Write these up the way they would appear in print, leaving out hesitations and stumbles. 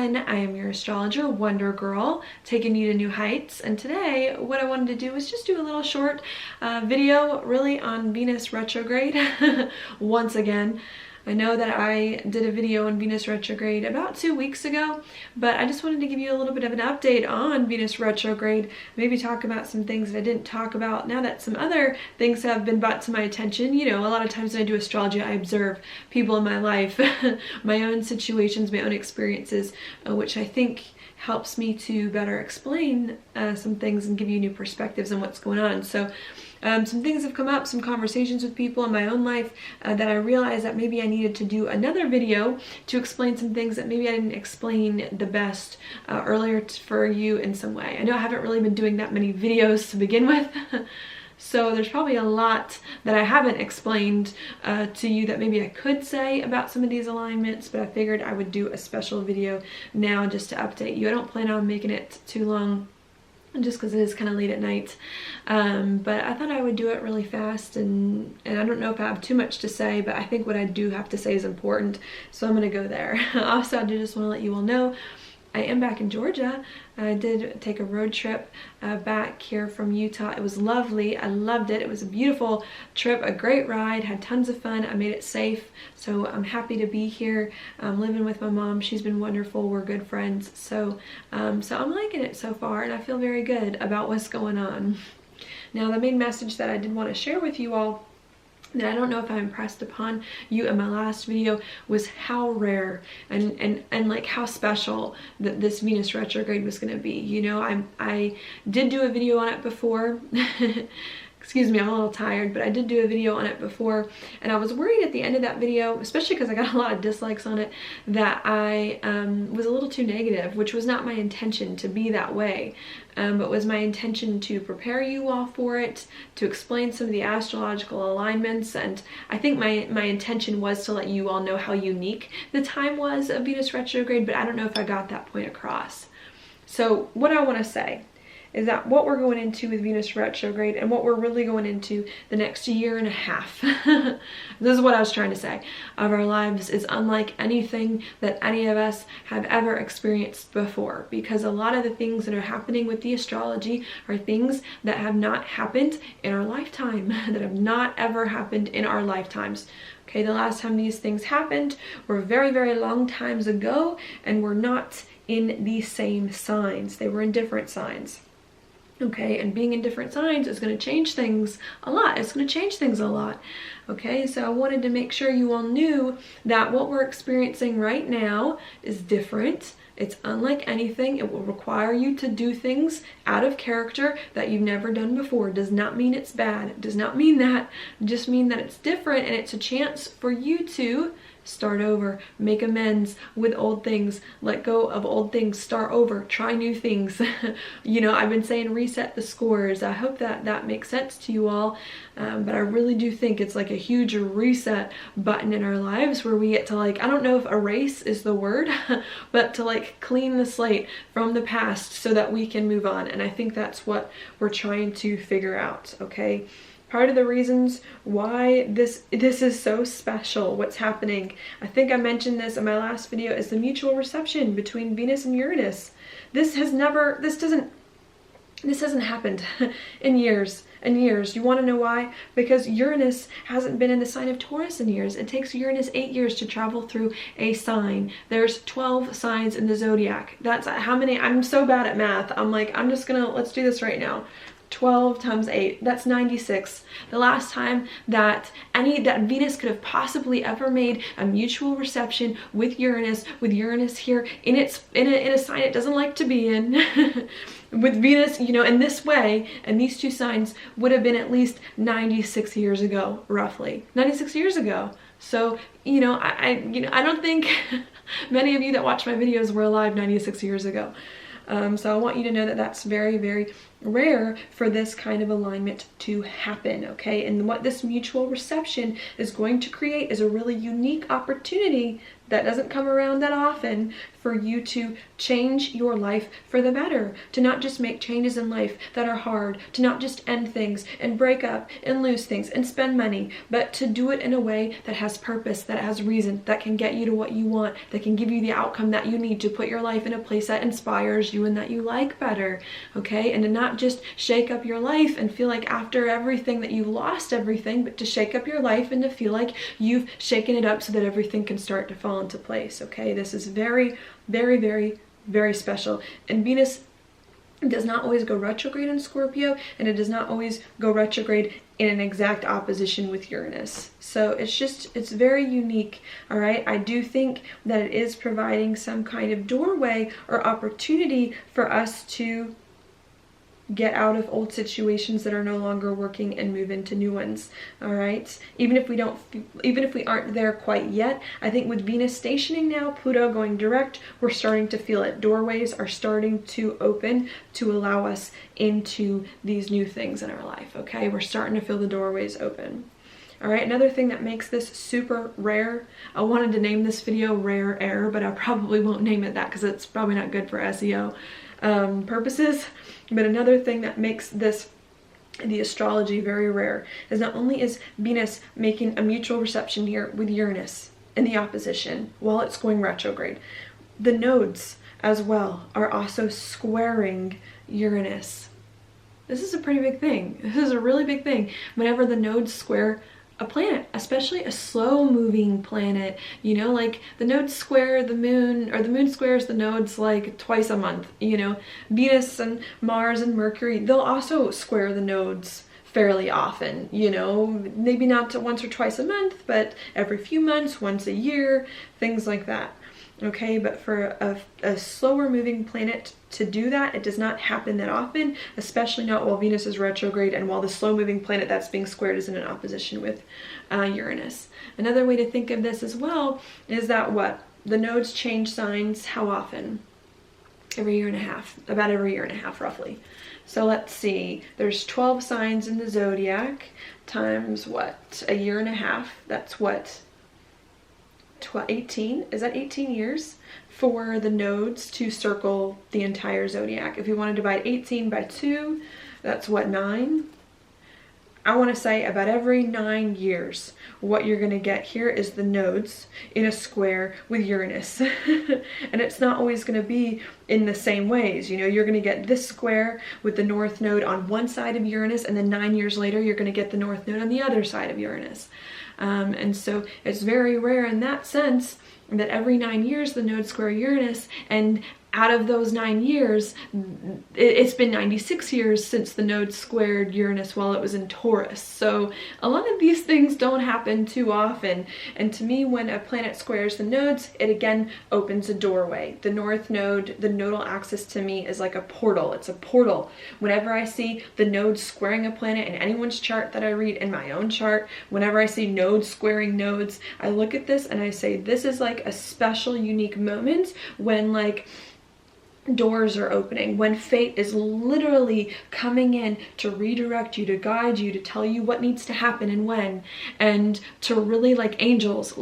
everyone, I am your astrologer, Wonder Girl, taking you to new heights. And today, what I wanted to do was just do a little short video really on Venus retrograde once again. I know that I did a video on Venus retrograde about 2 weeks ago, but I just wanted to give you a little bit of an update on Venus retrograde, maybe talk about some things that I didn't talk about now that some other things have been brought to my attention. You know, a lot of times when I do astrology, I observe people in my life, my own situations, my own experiences, which I think helps me to better explain some things and give you new perspectives on what's going on. So some things have come up, some conversations with people in my own life that I realized that maybe I needed to do another video to explain some things that maybe I didn't explain the best earlier for you in some way. I know I haven't really been doing that many videos to begin with. So there's probably a lot that I haven't explained to you that maybe I could say about some of these alignments, but I figured I would do a special video now just to update you. I don't plan on making it too long, just because it is kind of late at night, but I thought I would do it really fast, and I don't know if I have too much to say, but I think what I do have to say is important, so I'm going to go there. Also, I do just want to let you all know I am back in Georgia. I did take a road trip back here from Utah. It was lovely. I loved it. It was a beautiful trip, a great ride, had tons of fun. I made it safe, so I'm happy to be here. I'm living with my mom. She's been wonderful. We're good friends. So I'm liking it so far, and I feel very good about what's going on. Now, the main message that I did want to share with you all that I don't know if I impressed upon you in my last video was how rare and like how special that this Venus retrograde was going to be. You know, I did do a video on it before. Excuse me, I'm a little tired, but I did do a video on it before, and I was worried at the end of that video, especially because I got a lot of dislikes on it, that I was a little too negative, which was not my intention to be that way, but was my intention to prepare you all for it, to explain some of the astrological alignments, and I think my intention was to let you all know how unique the time was of Venus retrograde, but I don't know if I got that point across. So what I want to say is that what we're going into with Venus retrograde and what we're really going into the next year and a half, this is what I was trying to say, of our lives is unlike anything that any of us have ever experienced before, because a lot of the things that are happening with the astrology are things that have not happened in our lifetime, that have not ever happened in our lifetimes. Okay, the last time these things happened were very, very long times ago, and were not in the same signs. They were in different signs. Okay, and being in different signs is going to change things a lot. It's going to change things a lot. Okay, so I wanted to make sure you all knew that what we're experiencing right now is different. It's unlike anything. It will require you to do things out of character that you've never done before. It does not mean it's bad. It does not mean that. It just means that it's different, and it's a chance for you to start over, make amends with old things, let go of old things, start over, try new things. You know, I've been saying reset the scores. I hope that that makes sense to you all, but I really do think it's like a huge reset button in our lives where we get to, like, I don't know if erase is the word, but to like clean the slate from the past so that we can move on. And I think that's what we're trying to figure out, okay? Part of the reasons why this is so special, what's happening, I think I mentioned this in my last video, is the mutual reception between Venus and Uranus. This hasn't happened in years and years. You want to know why? Because Uranus hasn't been in the sign of Taurus in years. It takes Uranus 8 years to travel through a sign. There's 12 signs in the zodiac. That's how many. I'm so bad at math. I'm like, let's do this right now. 12 times 8, that's 96. The last time that Venus could have possibly ever made a mutual reception with Uranus here in a sign it doesn't like to be in, with Venus, you know, in this way, and these two signs would have been at least 96 years ago, roughly 96 years ago. So, you know, I don't think many of you that watch my videos were alive 96 years ago. So I want you to know that that's very, very rare for this kind of alignment to happen, okay? And what this mutual reception is going to create is a really unique opportunity that doesn't come around that often for you to change your life for the better, to not just make changes in life that are hard, to not just end things and break up and lose things and spend money, but to do it in a way that has purpose, that has reason, that can get you to what you want, that can give you the outcome that you need to put your life in a place that inspires you and that you like better, okay? And to not just shake up your life and feel like after everything that you lost everything, but to shake up your life and to feel like you've shaken it up so that everything can start to fall into place, okay? This is very, very, very, very special. And Venus does not always go retrograde in Scorpio, and it does not always go retrograde in an exact opposition with Uranus. So it's very unique, all right? I do think that it is providing some kind of doorway or opportunity for us to get out of old situations that are no longer working and move into new ones, all right? Even if we aren't there quite yet, I think with Venus stationing now, Pluto going direct, we're starting to feel it. Doorways are starting to open to allow us into these new things in our life, okay? We're starting to feel the doorways open. All right, another thing that makes this super rare, I wanted to name this video Rare Air, but I probably won't name it that because it's probably not good for SEO purposes. But another thing that makes this, the astrology, very rare is not only is Venus making a mutual reception here with Uranus in the opposition while it's going retrograde, the nodes as well are also squaring Uranus. This is a pretty big thing. This is a really big thing. Whenever the nodes square a planet, especially a slow moving planet, you know, like the nodes square the moon, or the moon squares the nodes like twice a month, you know. Venus and Mars and Mercury, they'll also square the nodes fairly often, you know, maybe not once or twice a month, but every few months, once a year, things like that. Okay, but for a slower moving planet to do that, it does not happen that often, especially not while Venus is retrograde and while the slow moving planet that's being squared is in an opposition with Uranus. Another way to think of this as well is that the nodes change signs how often? Every year and a half, about every year and a half roughly. So let's see, there's 12 signs in the zodiac times a year and a half, that's 18, is that 18 years for the nodes to circle the entire zodiac? If you want to divide 18 by 2, that's 9? I want to say about every 9 years, what you're going to get here is the nodes in a square with Uranus. And it's not always going to be in the same ways. You know, you're going to get this square with the north node on one side of Uranus, and then 9 years later, you're going to get the north node on the other side of Uranus. And so it's very rare in that sense that every 9 years the nodes square Uranus, and out of those 9 years, it's been 96 years since the node squared Uranus while it was in Taurus. So a lot of these things don't happen too often. And to me, when a planet squares the nodes, it again opens a doorway. The north node, the nodal axis to me is like a portal. It's a portal. Whenever I see the nodes squaring a planet in anyone's chart that I read, in my own chart, whenever I see nodes squaring nodes, I look at this and I say, this is like a special, unique moment when like doors are opening, when fate is literally coming in to redirect you, to guide you, to tell you what needs to happen and when, and to really like angels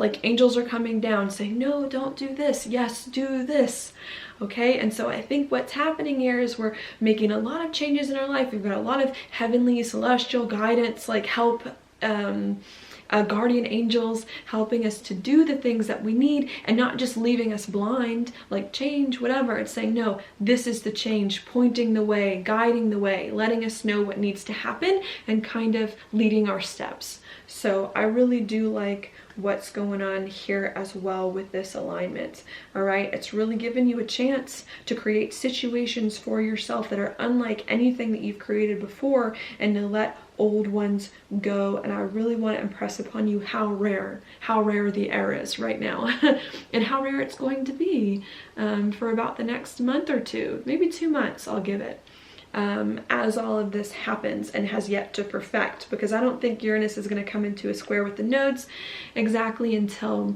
are coming down saying, no, don't do this, yes, do this. Okay, and so I think what's happening here is we're making a lot of changes in our life. We've got a lot of heavenly celestial guidance, like help, guardian angels helping us to do the things that we need and not just leaving us blind, like change, whatever. It's saying, no, this is the change, pointing the way, guiding the way, letting us know what needs to happen and kind of leading our steps. So I really do like what's going on here as well with this alignment. All right, it's really giving you a chance to create situations for yourself that are unlike anything that you've created before and to let old ones go. And I really want to impress upon you how rare the air is right now and how rare it's going to be for about the next month or two, maybe 2 months I'll give it, as all of this happens and has yet to perfect, because I don't think Uranus is going to come into a square with the nodes exactly until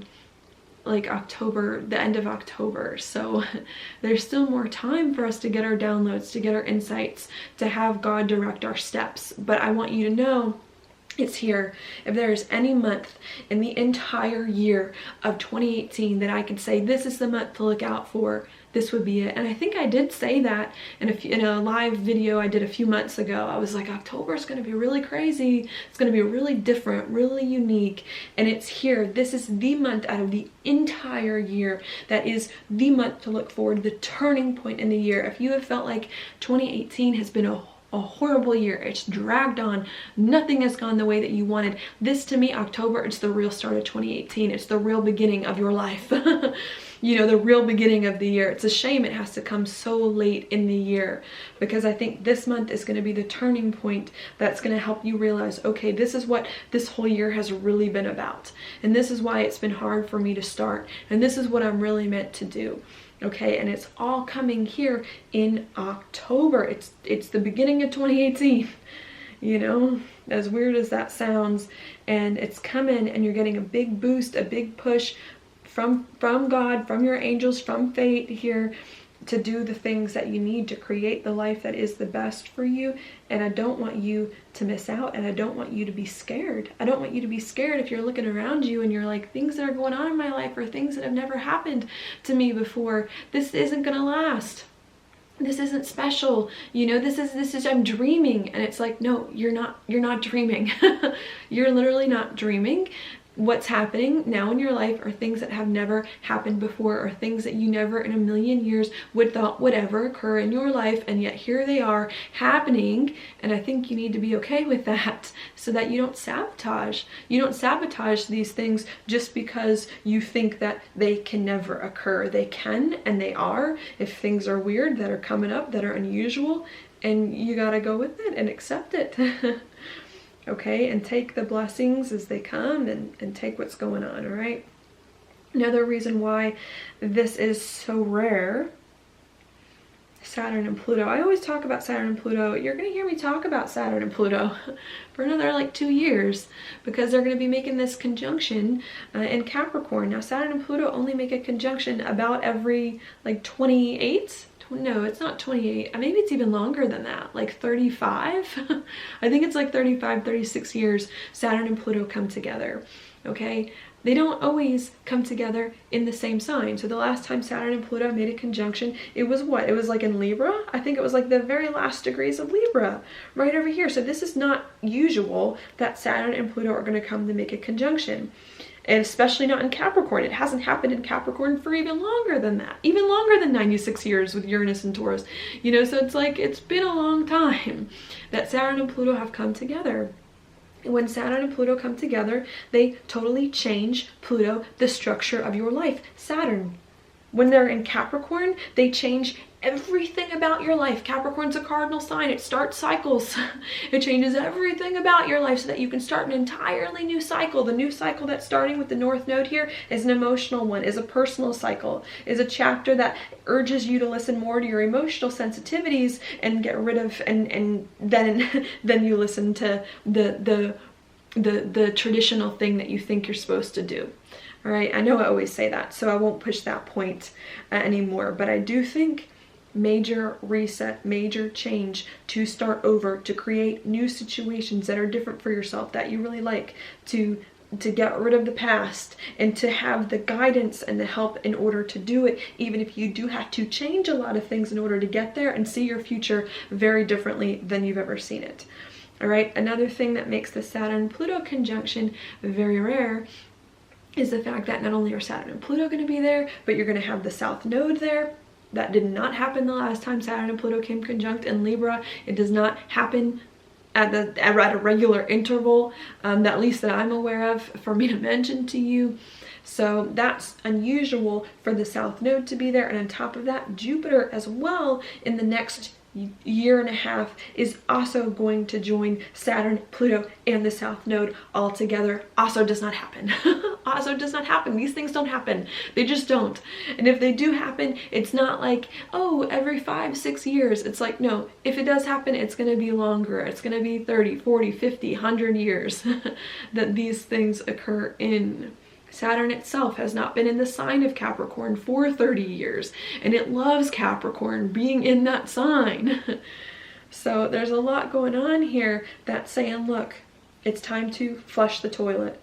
like October, the end of October. So there's still more time for us to get our downloads, to get our insights, to have God direct our steps. But I want you to know it's here. If there's any month in the entire year of 2018 that I could say this is the month to look out for, this would be it. And I think I did say that in a live video I did a few months ago. I was like, October is going to be really crazy. It's going to be really different, really unique. And it's here. This is the month out of the entire year that is the month to look forward, the turning point in the year. If you have felt like 2018 has been a horrible year, it's dragged on, nothing has gone the way that you wanted, this to me, October, it's the real start of 2018. It's the real beginning of your life. You know, the real beginning of the year. It's a shame it has to come so late in the year, because I think this month is going to be the turning point that's going to help you realize, okay, this is what this whole year has really been about, and this is why it's been hard for me to start, and this is what I'm really meant to do. Okay, and it's all coming here in October. It's the beginning of 2018, you know, as weird as that sounds, and it's coming, and you're getting a big boost, a big push from God, from your angels, from fate here, to do the things that you need to create the life that is the best for you. And I don't want you to miss out, and I don't want you to be scared. I don't want you to be scared if you're looking around you and you're like, things that are going on in my life are things that have never happened to me before. This isn't gonna last. This isn't special, you know, this is I'm dreaming. And it's like, no, you're not dreaming. You're literally not dreaming. What's happening now in your life are things that have never happened before, or things that you never in a million years would thought would ever occur in your life, and yet here they are happening. And I think you need to be okay with that, so that you don't sabotage. You don't sabotage these things just because you think that they can never occur. They can, and they are, if things are weird that are coming up, that are unusual, and you gotta go with it and accept it. Okay, and take the blessings as they come, and take what's going on, all right? Another reason why this is so rare, Saturn and Pluto. I always talk about Saturn and Pluto. You're going to hear me talk about Saturn and Pluto for another like 2 years, because they're going to be making this conjunction in Capricorn. Now, Saturn and Pluto only make a conjunction about every like 28. No, it's not 28. Maybe it's even longer than that, like 35. I think it's like 35, 36 years Saturn and Pluto come together, okay? They don't always come together in the same sign. So the last time Saturn and Pluto made a conjunction, it was what? It was like in Libra? I think it was like the very last degrees of Libra, right over here. So this is not usual that Saturn and Pluto are going to come to make a conjunction. And especially not in Capricorn. It hasn't happened in Capricorn for even longer than that. Even longer than 96 years with Uranus and Taurus. You know, so it's like, it's been a long time that Saturn and Pluto have come together. And when Saturn and Pluto come together, they totally change Pluto, the structure of your life. Saturn, when they're in Capricorn, they change everything about your life. Capricorn's a cardinal sign. It starts cycles. It changes everything about your life so that you can start an entirely new cycle. The new cycle that's starting with the North Node here is an emotional one, is a personal cycle, is a chapter that urges you to listen more to your emotional sensitivities and get rid of, and then you listen to the traditional thing that you think you're supposed to do. All right, I know I always say that, so I won't push that point anymore, but I do think major reset, major change, to start over, to create new situations that are different for yourself, that you really like, to get rid of the past, and to have the guidance and the help in order to do it, even if you do have to change a lot of things in order to get there and see your future very differently than you've ever seen it. All right, another thing that makes the Saturn-Pluto conjunction very rare is the fact that not only are Saturn and Pluto going to be there, but you're going to have the South Node there. That did not happen the last time Saturn and Pluto came conjunct in Libra. It does not happen at a regular interval, at least that I'm aware of, for me to mention to you. So that's unusual for the South Node to be there. And on top of that, Jupiter as well in the next year and a half is also going to join Saturn, Pluto, and the South Node all together. Also does not happen. Also does not happen. These things don't happen. They just don't. And if they do happen, it's not like, oh, every 5-6 years. It's like, no, if it does happen, it's going to be longer. It's going to be 30, 40, 50, 100 years that these things occur in. Saturn itself has not been in the sign of Capricorn for 30 years, and it loves Capricorn being in that sign. So there's a lot going on here that's saying, look, it's time to flush the toilet.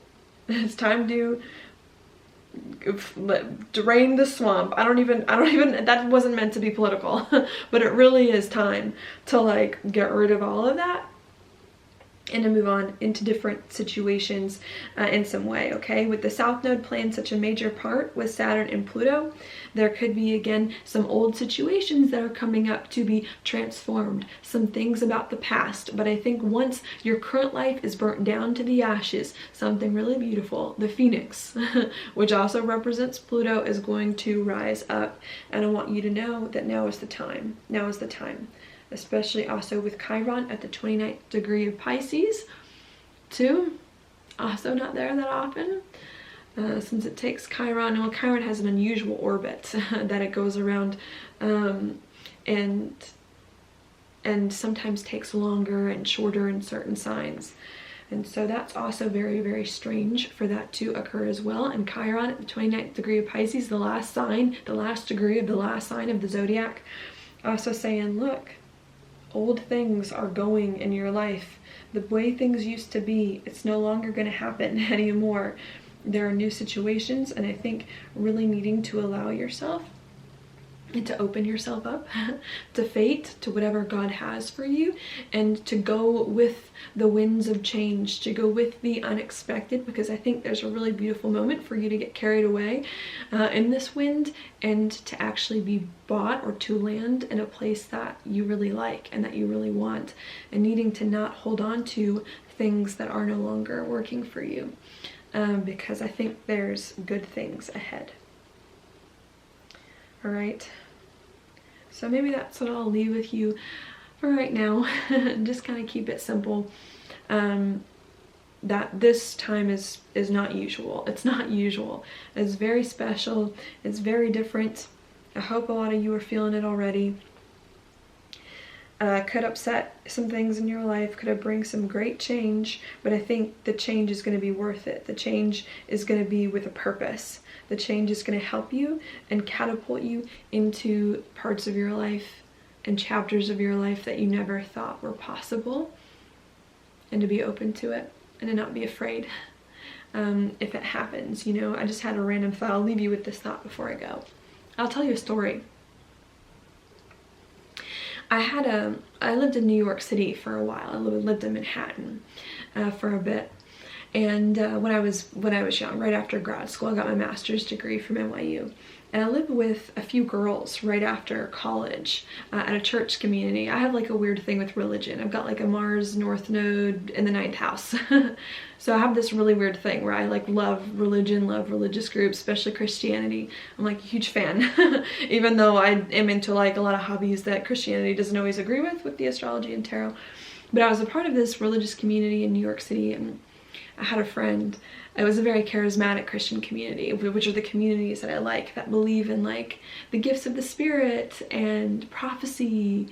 It's time to drain the swamp. I don't even, that wasn't meant to be political, but it really is time to like get rid of all of that and to move on into different situations in some way, okay? With the South Node playing such a major part with Saturn and Pluto, there could be, again, some old situations that are coming up to be transformed, some things about the past. But I think once your current life is burnt down to the ashes, something really beautiful, the Phoenix, which also represents Pluto, is going to rise up. And I want you to know that now is the time. Now is the time. Especially also with Chiron at the 29th degree of Pisces, too. Also not there that often, since it takes Chiron. Well, Chiron has an unusual orbit that it goes around, and sometimes takes longer and shorter in certain signs. And so that's also very, very strange for that to occur as well. And Chiron at the 29th degree of Pisces, the last sign, the last degree of the last sign of the zodiac, also saying, look, old things are going in your life. The way things used to be, it's no longer going to happen anymore. There are new situations, and I think really needing to allow yourself and to open yourself up to fate, to whatever God has for you, and to go with the winds of change, to go with the unexpected, because I think there's a really beautiful moment for you to get carried away in this wind, and to actually be bought or to land in a place that you really like and that you really want, and needing to not hold on to things that are no longer working for you, because I think there's good things ahead. All right, so maybe that's what I'll leave with you for right now. Just kind of keep it simple. That this time is not usual. It's not usual. It's very special. It's very different. I hope a lot of you are feeling it already. Could upset some things in your life, could bring some great change, but I think the change is going to be worth it. The change is going to be with a purpose. The change is going to help you and catapult you into parts of your life and chapters of your life that you never thought were possible, and to be open to it and to not be afraid if it happens. You know, I just had a random thought. I'll leave you with this thought before I go. I'll tell you a story. I lived in New York City for a while. I lived in Manhattan for a bit. And when I was young, right after grad school, I got my master's degree from NYU. And I lived with a few girls right after college at a church community. I have like a weird thing with religion. I've got like a Mars North Node in the 9th house. So I have this really weird thing where I like love religion, love religious groups, especially Christianity. I'm like a huge fan, even though I am into like a lot of hobbies that Christianity doesn't always agree with the astrology and tarot. But I was a part of this religious community in New York City, and I had a friend. It was a very charismatic Christian community, which are the communities that I like, that believe in like the gifts of the spirit and prophecy.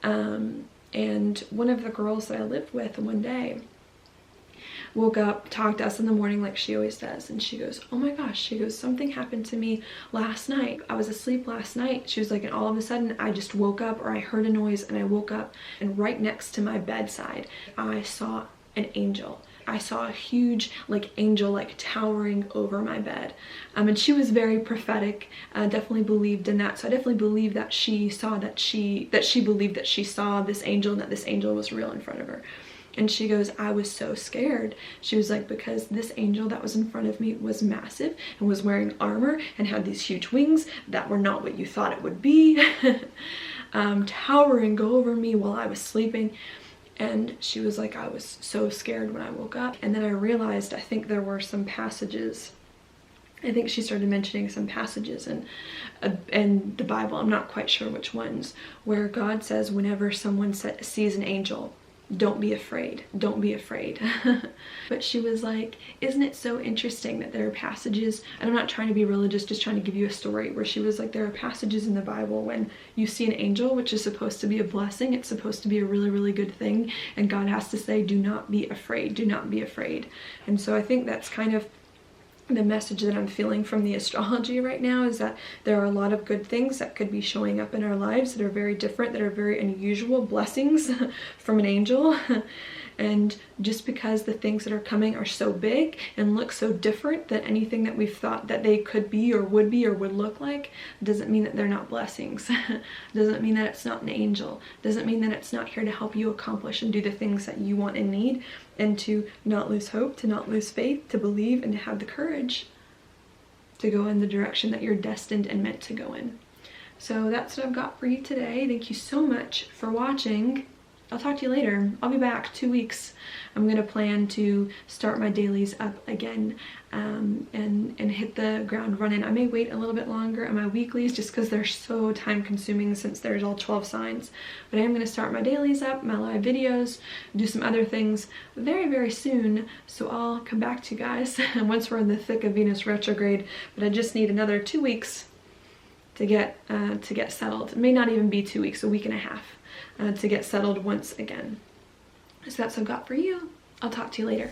And one of the girls that I lived with one day woke up, talked to us in the morning like she always does, and she goes, oh my gosh, she goes, something happened to me last night. I was asleep last night. She was like, and all of a sudden I just woke up, or I heard a noise and I woke up, and right next to my bedside I saw an angel. I saw a huge like angel like towering over my bed, and she was very prophetic. Definitely believed in that. So I definitely believe that she saw that she believed that she saw this angel, and that this angel was real in front of her. And she goes, I was so scared. She was like, because this angel that was in front of me was massive and was wearing armor and had these huge wings that were not what you thought it would be, towering over me while I was sleeping. And she was like, I was so scared when I woke up. And then I realized, I think there were some passages, I think she started mentioning some passages in the Bible, I'm not quite sure which ones, where God says whenever someone sees an angel, don't be afraid, don't be afraid. But she was like, isn't it so interesting that there are passages, and I'm not trying to be religious, just trying to give you a story, where she was like, there are passages in the Bible when you see an angel, which is supposed to be a blessing, it's supposed to be a really, really good thing, and God has to say, do not be afraid, do not be afraid. And so I think that's kind of the message that I'm feeling from the astrology right now is that there are a lot of good things that could be showing up in our lives that are very different, that are very unusual blessings from an angel. And just because the things that are coming are so big and look so different than anything that we've thought that they could be or would look like, doesn't mean that they're not blessings. Doesn't mean that it's not an angel. Doesn't mean that it's not here to help you accomplish and do the things that you want and need, and to not lose hope, to not lose faith, to believe, and to have the courage to go in the direction that you're destined and meant to go in. So that's what I've got for you today. Thank you so much for watching. I'll talk to you later. I'll be back 2 weeks. I'm gonna plan to start my dailies up again and hit the ground running. I may wait a little bit longer on my weeklies just because they're so time consuming since there's all 12 signs. But I am gonna start my dailies up, my live videos, do some other things very, very soon. So I'll come back to you guys once we're in the thick of Venus retrograde. But I just need another 2 weeks to get settled. It may not even be 2 weeks, a week and a half. To get settled once again. So that's what I've got for you. I'll talk to you later.